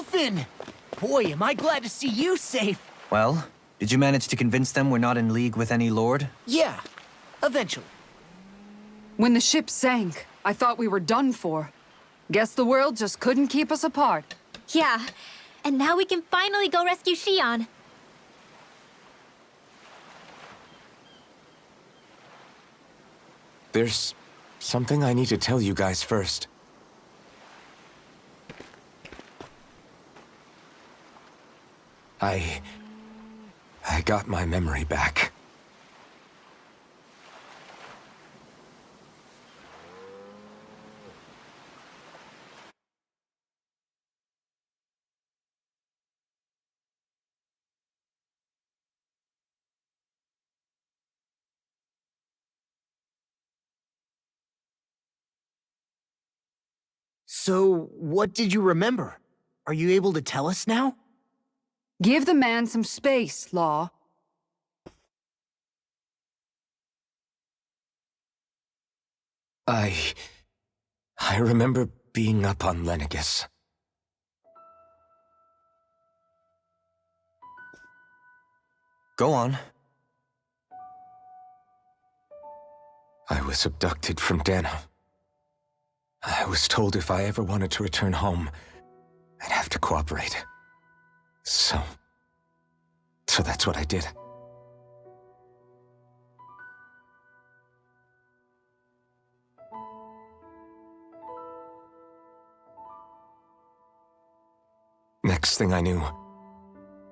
Alpehn! Boy, am I glad to see you safe. Well, did you manage to convince them we're not in league with any lord? Yeah, eventually. When the ship sank, I thought we were done for. Guess the world just couldn't keep us apart. Yeah, and now we can finally go rescue Shion. There's something I need to tell you guys first. I got my memory back. So, what did you remember? Are you able to tell us now? Give the man some space, Law. I remember being up on Lenegus. Go on. I was abducted from Dano. I was told if I ever wanted to return home, I'd have to cooperate. So that's what I did. Next thing I knew,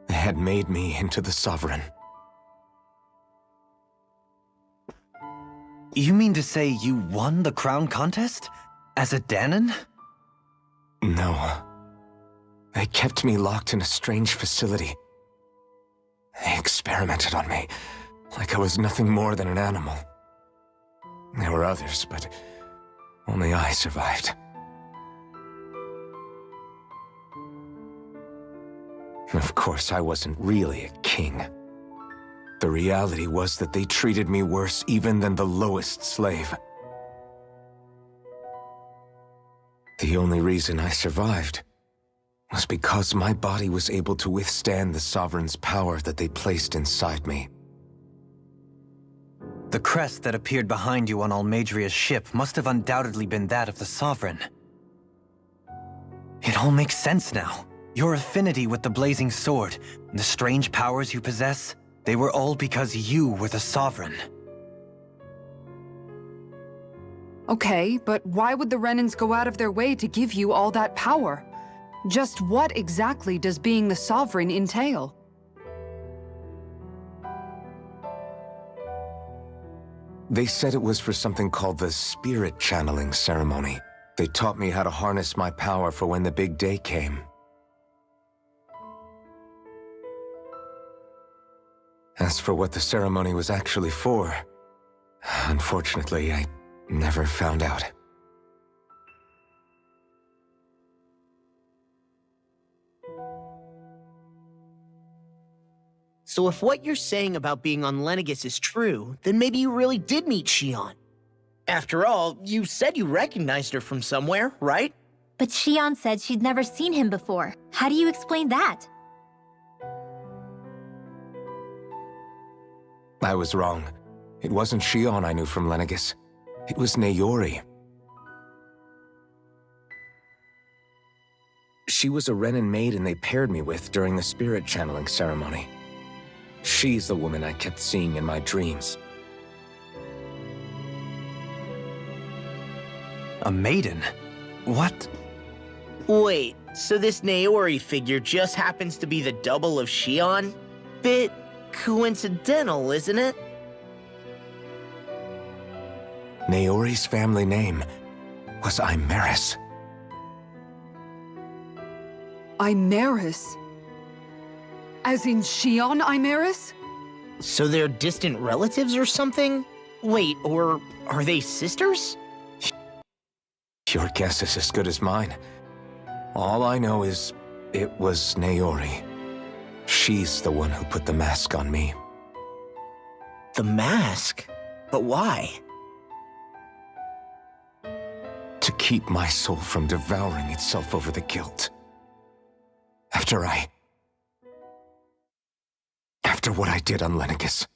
they had made me into the Sovereign. You mean to say you won the crown contest? As a Danon? No. They kept me locked in a strange facility. They experimented on me, like I was nothing more than an animal. There were others, but only I survived. Of course, I wasn't really a king. The reality was that they treated me worse even than the lowest slave. The only reason I survived was because my body was able to withstand the Sovereign's power that they placed inside me. The crest that appeared behind you on Almadria's ship must have undoubtedly been that of the Sovereign. It all makes sense now. Your affinity with the Blazing Sword, and the strange powers you possess, they were all because you were the Sovereign. Okay, but why would the Renans go out of their way to give you all that power? Just what exactly does being the Sovereign entail? They said it was for something called the Spirit Channeling Ceremony. They taught me how to harness my power for when the big day came. As for what the ceremony was actually for, unfortunately, I never found out. So if what you're saying about being on Lenegus is true, then maybe you really did meet Shion. After all, you said you recognized her from somewhere, right? But Shion said she'd never seen him before. How do you explain that? I was wrong. It wasn't Shion I knew from Lenegus. It was Naori. She was a Renan maiden they paired me with during the spirit channeling ceremony. She's the woman I kept seeing in my dreams. A maiden? What? Wait, so this Naori figure just happens to be the double of Shion? Bit coincidental, isn't it? Naori's family name was Imeris. Imeris? As in Shion Imeris? So they're distant relatives or something? Wait, or are they sisters? Your guess is as good as mine. All I know is it was Naori. She's the one who put the mask on me. The mask? But why? To keep my soul from devouring itself over the guilt. After what I did on Lenegis.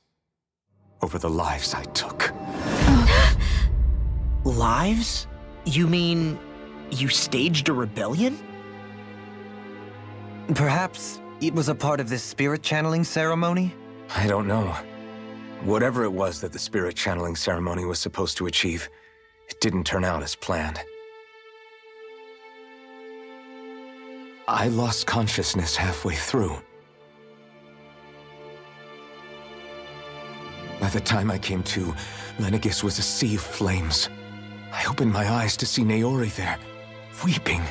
Over the lives I took. Lives? You mean you staged a rebellion? Perhaps it was a part of this spirit channeling ceremony? I don't know. Whatever it was that the spirit channeling ceremony was supposed to achieve, it didn't turn out as planned. I lost consciousness halfway through. By the time I came to, Lenegis was a sea of flames. I opened my eyes to see Naori there, weeping.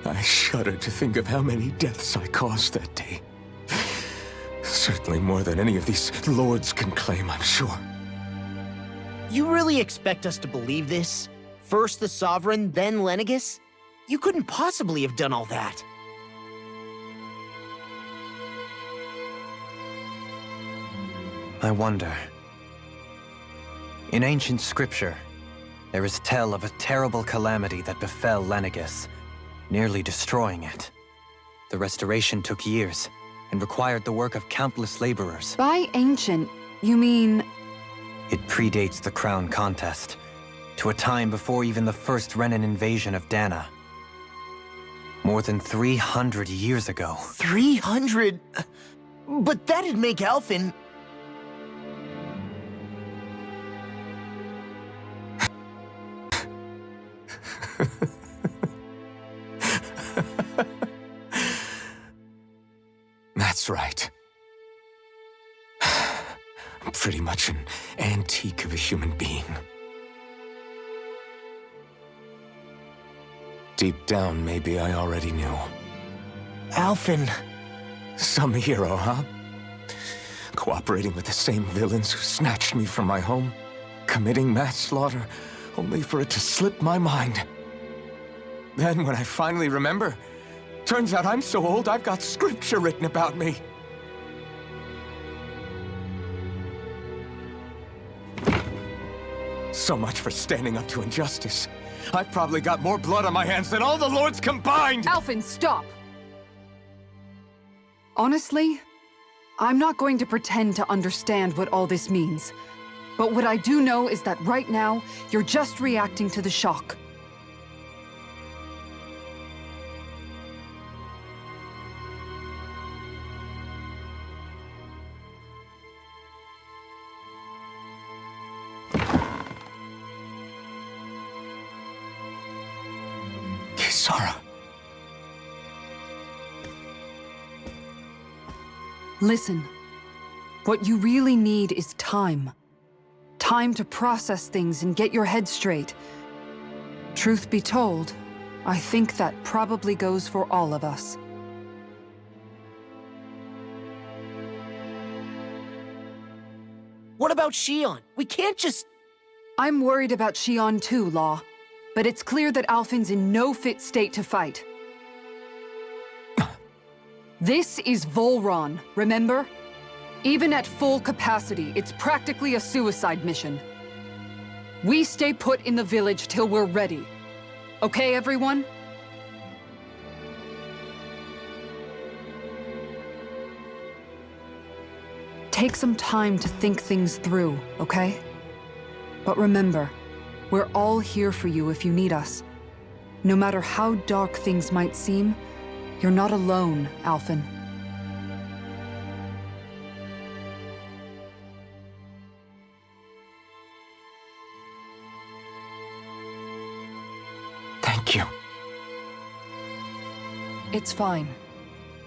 I shudder to think of how many deaths I caused that day. Certainly more than any of these lords can claim, I'm sure. You really expect us to believe this? First the Sovereign, then Lenegis? You couldn't possibly have done all that. I wonder. In ancient scripture, there is tell of a terrible calamity that befell Lenegis, nearly destroying it. The restoration took years, and required the work of countless laborers. By ancient, you mean... It predates the crown contest, to a time before even the first Renan invasion of Dana. More than 300 years ago. 300? But that'd make Alphen... That's right. I'm pretty much an antique of a human being. Deep down, maybe I already knew. Alphen... Some hero, huh? Cooperating with the same villains who snatched me from my home, committing mass slaughter, only for it to slip my mind. Then, when I finally remember, turns out I'm so old I've got scripture written about me. So much for standing up to injustice. I've probably got more blood on my hands than all the lords combined! Alphen, stop! Honestly, I'm not going to pretend to understand what all this means. But what I do know is that right now, you're just reacting to the shock. Kisara. Listen, what you really need is time. Time to process things and get your head straight. Truth be told, I think that probably goes for all of us. What about Shion? We can't just... I'm worried about Shion too, Law. But it's clear that Alphen's in no fit state to fight. This is Volron, remember? Even at full capacity, it's practically a suicide mission. We stay put in the village till we're ready. Okay, everyone? Take some time to think things through, okay? But remember, we're all here for you if you need us. No matter how dark things might seem, you're not alone, Alphen. Thank you. It's fine.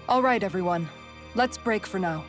All right, everyone. Let's break for now.